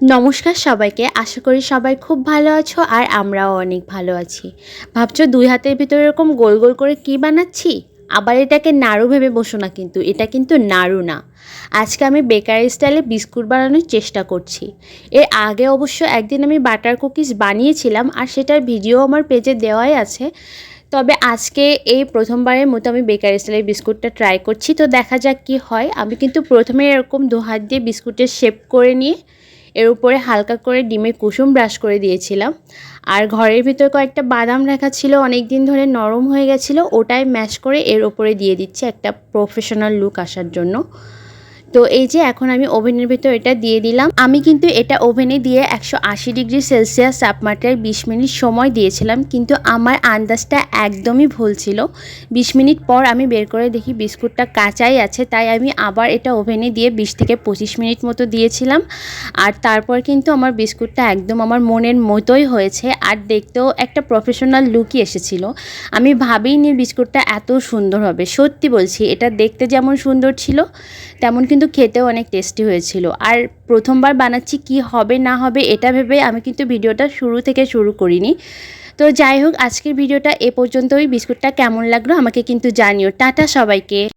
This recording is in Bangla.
নমস্কার সবাইকে। আশা করি সবাই খুব ভালো আছো আর আমরাও অনেক ভালো আছি। ভাবছো দুই হাতের ভিতরে এরকম গোল গোল করে কি বানাচ্ছি? আবার এটাকে নাড়ু ভেবে বসো না, কিন্তু এটা কিন্তু নাড়ু না। আজকে আমি বেকারি স্টাইলে বিস্কুট বানানোর চেষ্টা করছি। এর আগে অবশ্য একদিন আমি বাটার কুকিজ বানিয়েছিলাম আর সেটার ভিডিও আমার পেজে দেওয়াই আছে। তবে আজকে এই প্রথমবারের মতো আমি বেকারি স্টাইলের বিস্কুটটা ট্রাই করছি, তো দেখা যাক কী হয়। আমি কিন্তু প্রথমে এরকম দু হাত দিয়ে বিস্কুটের শেপ করে নিয়ে এর উপরে হালকা করে ডিমের কুসুম ব্রাশ করে দিয়েছিলাম। আর ঘরের ভিতর কয়েকটা বাদাম রাখা ছিল, অনেক দিন ধরে নরম হয়ে গেছিলো, ওটাই ম্যাশ করে এর উপরে দিয়ে দিচ্ছি একটা প্রফেশনাল লুক আসার জন্য। তো এই যে এখন আমি ওভেনের ভিতর এটা দিয়ে দিলাম। আমি কিন্তু এটা ওভেনে দিয়ে 180 ডিগ্রি সেলসিয়াস তাপমাত্রায় 20 মিনিট সময় দিয়েছিলাম, কিন্তু আমার আন্দাজটা একদমই ভুল ছিল। 20 মিনিট পর আমি বের করে দেখি বিস্কুটটা কাঁচাই আছে, তাই আমি আবার এটা ওভেনে দিয়ে 20 থেকে 25 মিনিট মতো দিয়েছিলাম। আর তারপর কিন্তু আমার বিস্কুটটা একদম আমার মনের মতোই হয়েছে, আর দেখতেও একটা প্রফেশনাল লুকই এসেছিল। আমি ভাবিনি বিস্কুটটা এত সুন্দর হবে, সত্যি বলছি। এটা দেখতে যেমন সুন্দর ছিল তেমন কিন্তু খেতেও অনেক টেস্টি হয়েছিল। আর প্রথমবার বানাচ্ছি, কি হবে না হবে এটা ভেবে আমি কিন্তু ভিডিওটা শুরু থেকে শুরু করিনি। তো যাই হোক, আজকের ভিডিওটা এ পর্যন্তই। বিস্কুটটা কেমন লাগলো আমাকে কিন্তু জানিও। টাটা সবাইকে।